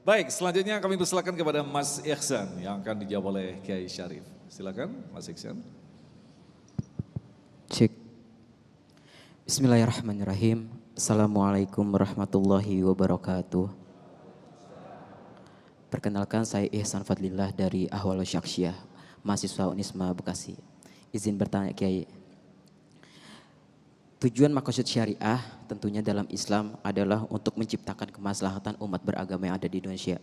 Baik, selanjutnya kami persilakan kepada Mas Ihsan yang akan dijawab oleh Kiai Syarif. Silakan Mas Ihsan. Cek. Bismillahirrahmanirrahim. Assalamualaikum warahmatullahi wabarakatuh. Perkenalkan saya Ihsan Fadlillah dari Ahwal Syaksyah, mahasiswa Unisma Bekasi. Izin bertanya Kiai. Tujuan maksud syariah tentunya dalam Islam adalah untuk menciptakan kemaslahatan umat beragama yang ada di Indonesia.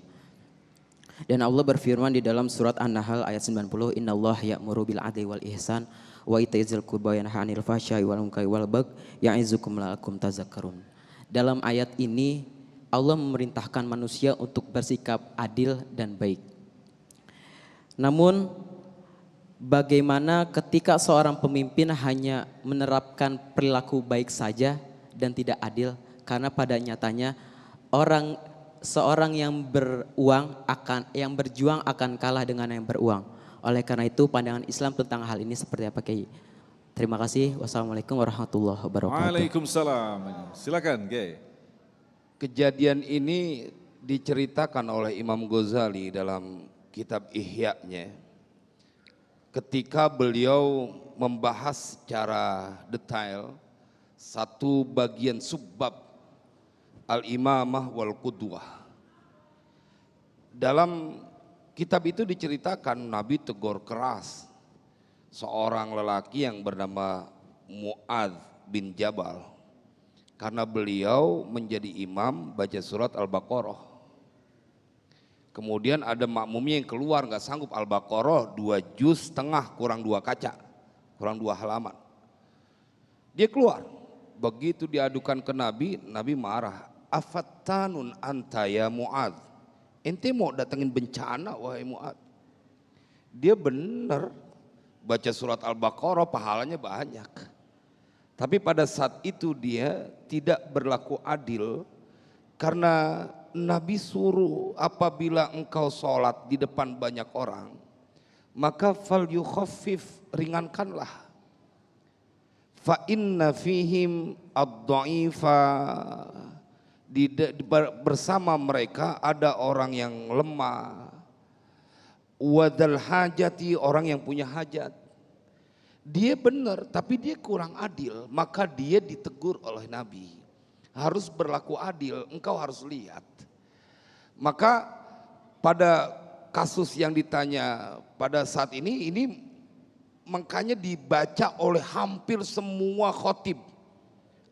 Dan Allah berfirman di dalam surat An-Nahl ayat 90, Innallaha ya'muru bil adli wal ihsan wa ita'i dzil qurba wa yanha 'anil fahsya'i wal munkari wal baghi ya'izukum la'allakum tadzakkarun. Dalam ayat ini Allah memerintahkan manusia untuk bersikap adil dan baik. Namun bagaimana ketika seorang pemimpin hanya menerapkan perilaku baik saja dan tidak adil, karena pada nyatanya seorang yang berjuang akan kalah dengan yang beruang. Oleh karena itu pandangan Islam tentang hal ini seperti apa Kiai? Terima kasih. Wassalamualaikum warahmatullahi wabarakatuh. Waalaikumsalam. Silakan Kiai. Kejadian ini diceritakan oleh Imam Ghazali dalam kitab Ihya-nya. Ketika beliau membahas secara detail satu bagian subbab al-imamah wal qudwah. Dalam kitab itu diceritakan Nabi tegur keras seorang lelaki yang bernama Mu'adz bin Jabal karena beliau menjadi imam baca surat Al-Baqarah. Kemudian ada makmumnya yang keluar nggak sanggup Al-Baqarah 2 juz setengah kurang 2 kaca, kurang 2 halaman. Dia keluar, begitu diadukan ke Nabi, Nabi marah. Afattanun anta ya Mu'adz, ente mau datengin bencana wahai Mu'adz. Dia benar baca surat Al-Baqarah pahalanya banyak. Tapi pada saat itu dia tidak berlaku adil karena Nabi suruh apabila engkau sholat di depan banyak orang, maka fal yukhaffif, ringankanlah. Fa inna fihim ad-dha'ifa, bersama mereka ada orang yang lemah, wadal hajati, orang yang punya hajat. Dia benar tapi dia kurang adil, maka dia ditegur oleh Nabi. Harus berlaku adil, engkau harus lihat. Maka pada kasus yang ditanya pada saat ini makanya dibaca oleh hampir semua khotib.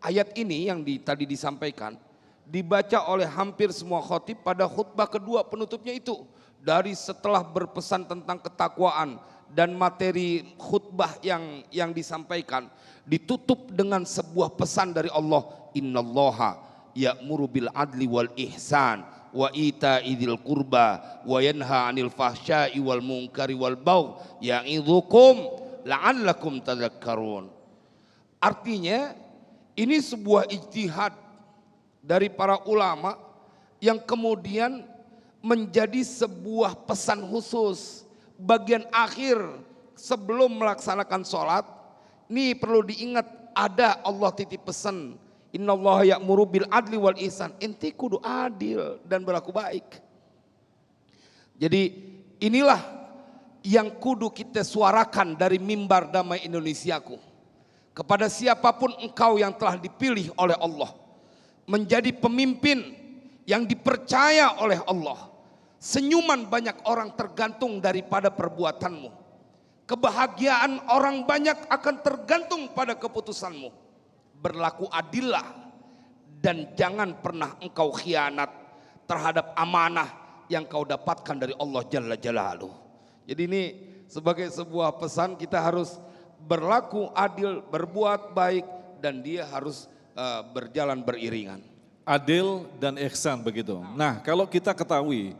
Ayat ini yang tadi disampaikan dibaca oleh hampir semua khotib pada khutbah kedua penutupnya itu. Dari setelah berpesan tentang ketakwaan dan materi khutbah yang disampaikan ditutup dengan sebuah pesan dari Allah, innallaha ya'muru bil adli wal ihsan wa ita'i dzil qurba wa yanha 'anil fahsya'i wal munkari wal baghi ya'idzukum la'allakum tadzakkarun. Artinya ini sebuah ijtihad dari para ulama yang kemudian menjadi sebuah pesan khusus. Bagian akhir sebelum melaksanakan sholat, ini perlu diingat ada Allah titip pesan, innallaha ya'muru bil adli wal ihsan, ente kudu adil dan berlaku baik. Jadi inilah yang kudu kita suarakan dari mimbar Damai Indonesiaku kepada siapapun engkau yang telah dipilih oleh Allah menjadi pemimpin yang dipercaya oleh Allah. Senyuman banyak orang tergantung daripada perbuatanmu. Kebahagiaan orang banyak akan tergantung pada keputusanmu. Berlaku adillah dan jangan pernah engkau khianat terhadap amanah yang kau dapatkan dari Allah Jalla Jalaluh. Jadi ini sebagai sebuah pesan, kita harus berlaku adil, berbuat baik, dan dia harus berjalan beriringan. Adil dan ihsan begitu. Nah, kalau kita ketahui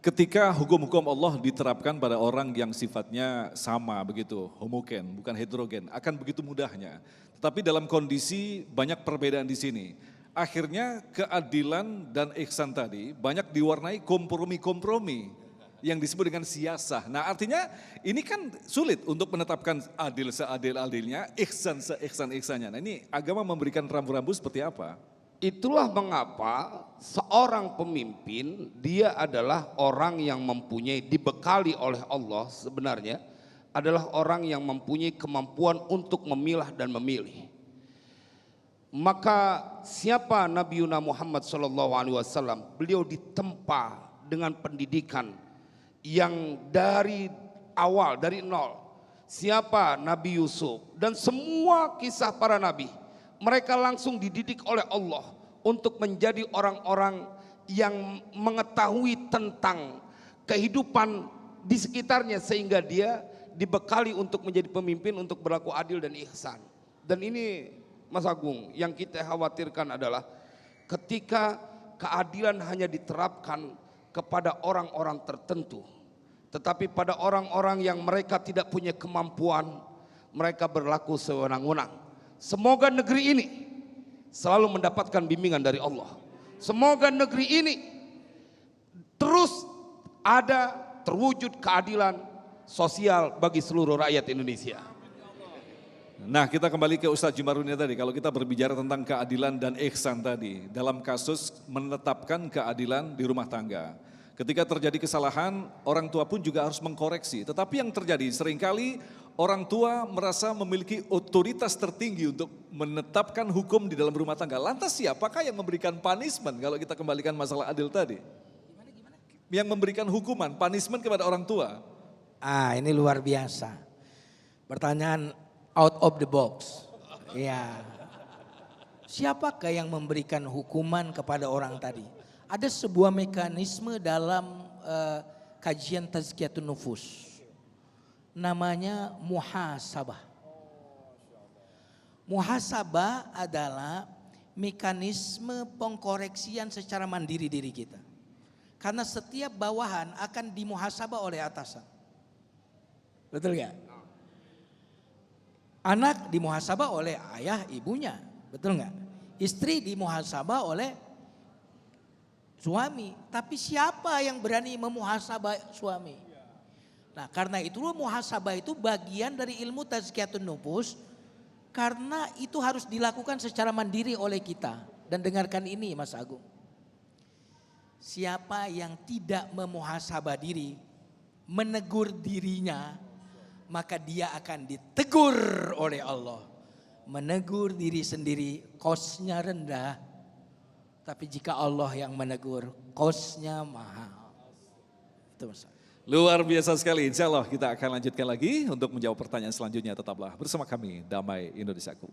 ketika hukum-hukum Allah diterapkan pada orang yang sifatnya sama begitu, homogen, bukan heterogen, akan begitu mudahnya. Tetapi dalam kondisi banyak perbedaan di sini, akhirnya keadilan dan ihsan tadi banyak diwarnai kompromi-kompromi yang disebut dengan siyasah. Nah, artinya ini kan sulit untuk menetapkan adil seadil-adilnya, ihsan se-ihsan-ihsannya. Nah, ini agama memberikan rambu-rambu seperti apa? Itulah mengapa seorang pemimpin dia adalah orang yang mempunyai, dibekali oleh Allah sebenarnya adalah orang yang mempunyai kemampuan untuk memilah dan memilih. Maka siapa Nabi Muhammad SAW? Beliau ditempa dengan pendidikan yang dari awal, dari nol. Siapa Nabi Yusuf dan semua kisah para nabi, mereka langsung dididik oleh Allah untuk menjadi orang-orang yang mengetahui tentang kehidupan di sekitarnya sehingga dia dibekali untuk menjadi pemimpin, untuk berlaku adil dan ihsan. Dan ini Mas Agung, yang kita khawatirkan adalah ketika keadilan hanya diterapkan kepada orang-orang tertentu, tetapi pada orang-orang yang mereka tidak punya kemampuan, mereka berlaku sewenang-wenang. Semoga negeri ini selalu mendapatkan bimbingan dari Allah. Semoga negeri ini terus ada terwujud keadilan sosial bagi seluruh rakyat Indonesia. Nah, kita kembali ke Ustadz Jumarunia tadi. Kalau kita berbicara tentang keadilan dan ihsan tadi, dalam kasus menetapkan keadilan di rumah tangga. Ketika terjadi kesalahan, orang tua pun juga harus mengkoreksi. Tetapi yang terjadi seringkali orang tua merasa memiliki otoritas tertinggi untuk menetapkan hukum di dalam rumah tangga. Lantas siapakah yang memberikan punishment kalau kita kembalikan masalah adil tadi? Yang memberikan hukuman, punishment kepada orang tua. Ini luar biasa. Pertanyaan out of the box. Ya. Siapakah yang memberikan hukuman kepada orang tadi? Ada sebuah mekanisme dalam kajian tazkiyatun nufus. Namanya muhasabah. Muhasabah adalah mekanisme pengkoreksian secara mandiri diri kita. Karena setiap bawahan akan dimuhasabah oleh atasan. Betul gak? Anak dimuhasabah oleh ayah ibunya. Betul gak? Istri dimuhasabah oleh suami. Tapi siapa yang berani memuhasabah suami? Nah, karena itu muhasabah itu bagian dari ilmu tazkiyatun nufus, karena itu harus dilakukan secara mandiri oleh kita. Dan dengarkan ini Mas Agung. Siapa yang tidak memuhasabah diri, menegur dirinya, maka dia akan ditegur oleh Allah. Menegur diri sendiri kosnya rendah, tapi jika Allah yang menegur kosnya mahal. Itu Mas. Luar biasa sekali, insya Allah kita akan lanjutkan lagi untuk menjawab pertanyaan selanjutnya. Tetaplah bersama kami, Damai Indonesiaku.